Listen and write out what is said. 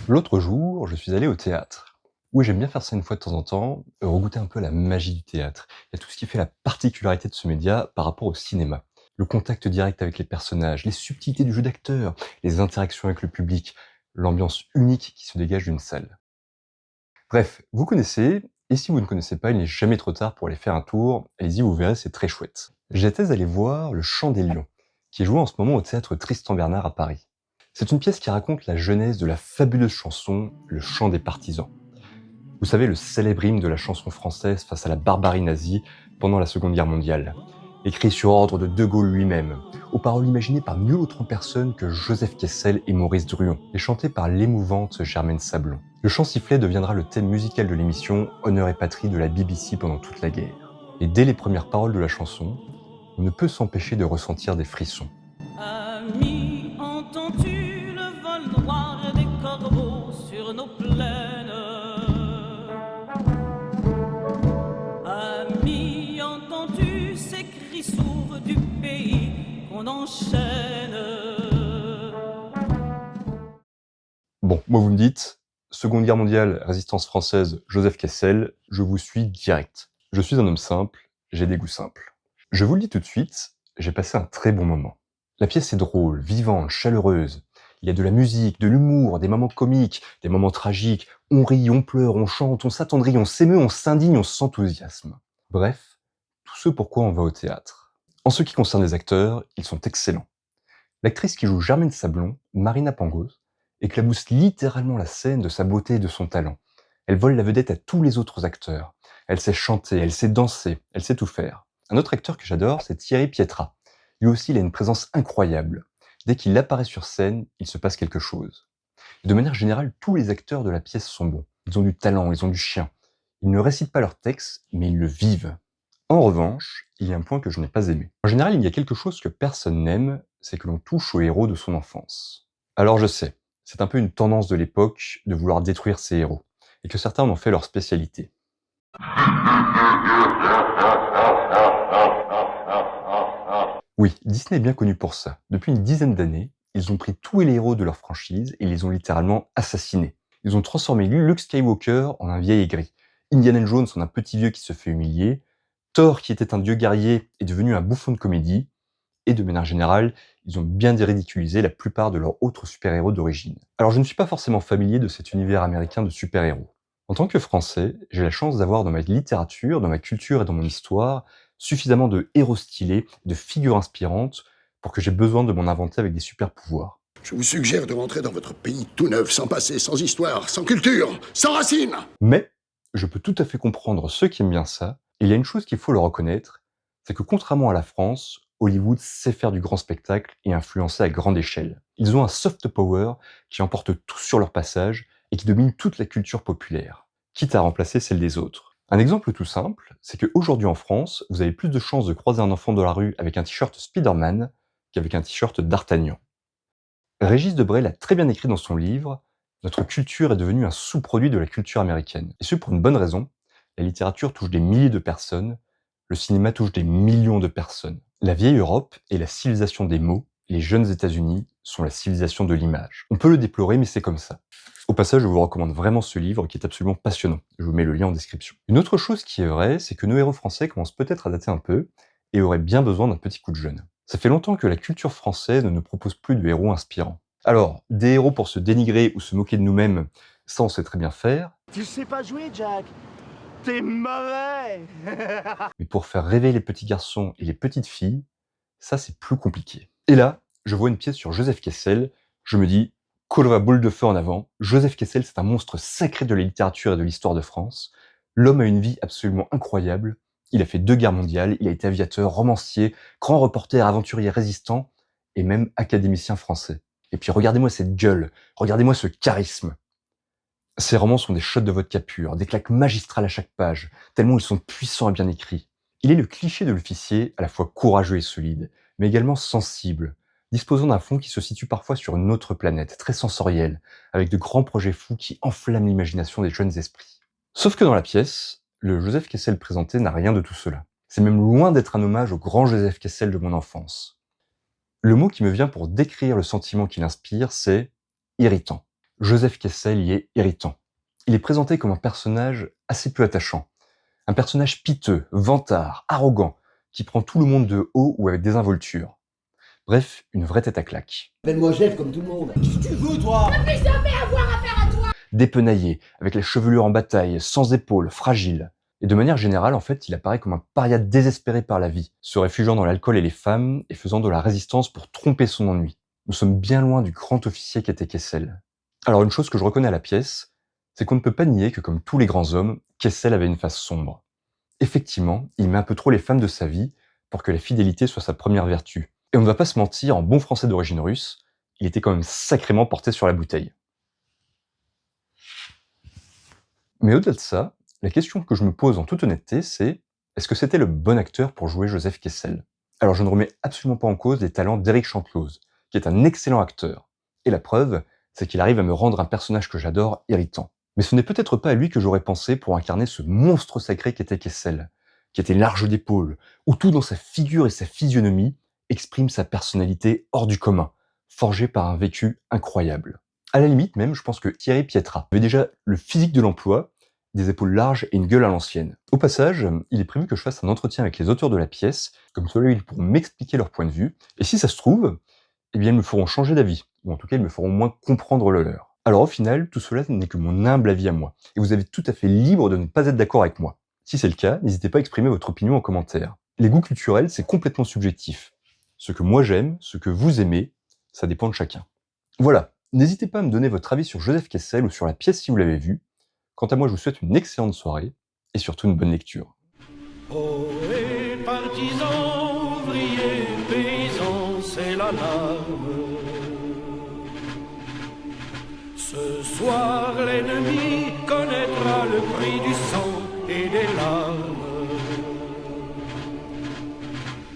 L'autre jour, je suis allé au théâtre. Oui, j'aime bien faire ça une fois de temps en temps, regoûter un peu la magie du théâtre. Il y a tout ce qui fait la particularité de ce média par rapport au cinéma. Le contact direct avec les personnages, les subtilités du jeu d'acteur, les interactions avec le public, l'ambiance unique qui se dégage d'une salle. Bref, vous connaissez, et si vous ne connaissez pas, il n'est jamais trop tard pour aller faire un tour. Allez-y, vous verrez, c'est très chouette. J'étais allé voir Le Chant des Lions, qui est joué en ce moment au théâtre Tristan Bernard à Paris. C'est une pièce qui raconte la genèse de la fabuleuse chanson Le Chant des Partisans. Vous savez, le célèbre hymne de la chanson française face à la barbarie nazie pendant la Seconde Guerre mondiale. Écrit sur ordre de Gaulle lui-même, aux paroles imaginées par nul autre en personne que Joseph Kessel et Maurice Druon, et chanté par l'émouvante Germaine Sablon. Le chant sifflé deviendra le thème musical de l'émission Honneur et Patrie de la BBC pendant toute la guerre. Et dès les premières paroles de la chanson, on ne peut s'empêcher de ressentir des frissons. Ami, entends-tu le vol noir des corbeaux sur nos plaines? Ami, entends-tu ces cris sourds du pays qu'on enchaîne? Bon, moi vous me dites, Seconde Guerre mondiale, résistance française, Joseph Kessel, je vous suis direct. Je suis un homme simple, j'ai des goûts simples. Je vous le dis tout de suite, j'ai passé un très bon moment. La pièce est drôle, vivante, chaleureuse. Il y a de la musique, de l'humour, des moments comiques, des moments tragiques. On rit, on pleure, on chante, on s'attendrit, on s'émeut, on s'indigne, on s'enthousiasme. Bref, tout ce pourquoi on va au théâtre. En ce qui concerne les acteurs, ils sont excellents. L'actrice qui joue Germaine Sablon, Marina Pangos, éclabousse littéralement la scène de sa beauté et de son talent. Elle vole la vedette à tous les autres acteurs. Elle sait chanter, elle sait danser, elle sait tout faire. Un autre acteur que j'adore, c'est Thierry Pietra. Lui aussi, il a une présence incroyable. Dès qu'il apparaît sur scène, il se passe quelque chose. Et de manière générale, tous les acteurs de la pièce sont bons. Ils ont du talent, ils ont du chien. Ils ne récitent pas leur texte, mais ils le vivent. En revanche, il y a un point que je n'ai pas aimé. En général, il y a quelque chose que personne n'aime, c'est que l'on touche au héros de son enfance. Alors je sais, c'est un peu une tendance de l'époque de vouloir détruire ces héros, et que certains en ont fait leur spécialité. Oui, Disney est bien connu pour ça. Depuis une dizaine d'années, ils ont pris tous les héros de leur franchise et les ont littéralement assassinés. Ils ont transformé Luke Skywalker en un vieil aigri, Indiana Jones en un petit vieux qui se fait humilier, Thor qui était un dieu guerrier est devenu un bouffon de comédie, et de manière générale, ils ont bien déridiculisé la plupart de leurs autres super-héros d'origine. Alors je ne suis pas forcément familier de cet univers américain de super-héros. En tant que Français, j'ai la chance d'avoir dans ma littérature, dans ma culture et dans mon histoire, suffisamment de héros stylés, de figures inspirantes, pour que j'ai besoin de m'en inventer avec des super-pouvoirs. Je vous suggère de rentrer dans votre pays tout neuf, sans passé, sans histoire, sans culture, sans racines. Mais je peux tout à fait comprendre ceux qui aiment bien ça, et il y a une chose qu'il faut leur reconnaître, c'est que contrairement à la France, Hollywood sait faire du grand spectacle et influencer à grande échelle. Ils ont un soft power qui emporte tout sur leur passage et qui domine toute la culture populaire, quitte à remplacer celle des autres. Un exemple tout simple, c'est qu'aujourd'hui en France, vous avez plus de chances de croiser un enfant dans la rue avec un t-shirt Spider-Man qu'avec un t-shirt d'Artagnan. Régis Debray l'a très bien écrit dans son livre « Notre culture est devenue un sous-produit de la culture américaine ». Et ce pour une bonne raison, la littérature touche des milliers de personnes, le cinéma touche des millions de personnes. La vieille Europe est la civilisation des mots, les jeunes États-Unis sont la civilisation de l'image. On peut le déplorer, mais c'est comme ça. Au passage, je vous recommande vraiment ce livre qui est absolument passionnant. Je vous mets le lien en description. Une autre chose qui est vraie, c'est que nos héros français commencent peut-être à dater un peu et auraient bien besoin d'un petit coup de jeune. Ça fait longtemps que la culture française ne nous propose plus de héros inspirants. Alors, des héros pour se dénigrer ou se moquer de nous-mêmes, ça on sait très bien faire. Tu sais pas jouer, Jack. T'es mauvais. Mais pour faire rêver les petits garçons et les petites filles, ça c'est plus compliqué. Et là, je vois une pièce sur Joseph Kessel, je me dis, colova boule de feu en avant, Joseph Kessel c'est un monstre sacré de la littérature et de l'histoire de France. L'homme a une vie absolument incroyable, il a fait 2 guerres mondiales, il a été aviateur, romancier, grand reporter, aventurier résistant, et même académicien français. Et puis regardez-moi cette gueule, regardez-moi ce charisme. Ces romans sont des shots de vodka pur, des claques magistrales à chaque page, tellement ils sont puissants et bien écrits. Il est le cliché de l'officier, à la fois courageux et solide, mais également sensible, disposant d'un fond qui se situe parfois sur une autre planète, très sensorielle, avec de grands projets fous qui enflamment l'imagination des jeunes esprits. Sauf que dans la pièce, le Joseph Kessel présenté n'a rien de tout cela. C'est même loin d'être un hommage au grand Joseph Kessel de mon enfance. Le mot qui me vient pour décrire le sentiment qu'il inspire, c'est irritant. Joseph Kessel y est irritant. Il est présenté comme un personnage assez peu attachant. Un personnage piteux, vantard, arrogant, qui prend tout le monde de haut ou avec désinvolture. Bref, une vraie tête à claque. Appelle-moi chef comme tout le monde. Qu'est-ce que tu veux, toi? Dépenaillé, avec la chevelure en bataille, sans épaules, fragile. Et de manière générale, en fait, il apparaît comme un paria désespéré par la vie, se réfugiant dans l'alcool et les femmes, et faisant de la résistance pour tromper son ennui. Nous sommes bien loin du grand officier qu'était Kessel. Alors une chose que je reconnais à la pièce, c'est qu'on ne peut pas nier que comme tous les grands hommes, Kessel avait une face sombre. Effectivement, il met un peu trop les femmes de sa vie pour que la fidélité soit sa première vertu. Et on ne va pas se mentir, en bon français d'origine russe, il était quand même sacrément porté sur la bouteille. Mais au-delà de ça, la question que je me pose en toute honnêteté, c'est est-ce que c'était le bon acteur pour jouer Joseph Kessel? Alors je ne remets absolument pas en cause les talents d'Éric Chanteloz, qui est un excellent acteur. Et la preuve, c'est qu'il arrive à me rendre un personnage que j'adore irritant. Mais ce n'est peut-être pas à lui que j'aurais pensé pour incarner ce monstre sacré qu'était Kessel, qui était large d'épaules, où tout dans sa figure et sa physionomie exprime sa personnalité hors du commun, forgée par un vécu incroyable. À la limite même, je pense que Thierry Pietra avait déjà le physique de l'emploi, des épaules larges et une gueule à l'ancienne. Au passage, il est prévu que je fasse un entretien avec les auteurs de la pièce, comme cela ils pourront m'expliquer leur point de vue, et si ça se trouve, eh bien ils me feront changer d'avis, ou en tout cas ils me feront au moins comprendre le leur. Alors au final, tout cela n'est que mon humble avis à moi, et vous êtes tout à fait libre de ne pas être d'accord avec moi. Si c'est le cas, n'hésitez pas à exprimer votre opinion en commentaire. Les goûts culturels, c'est complètement subjectif. Ce que moi j'aime, ce que vous aimez, ça dépend de chacun. Voilà, n'hésitez pas à me donner votre avis sur Joseph Kessel ou sur la pièce si vous l'avez vue. Quant à moi, je vous souhaite une excellente soirée, et surtout une bonne lecture. Poètes, partisans, ouvriers, paysans, c'est la larme. Ce soir, l'ennemi connaîtra le prix du sang et des larmes.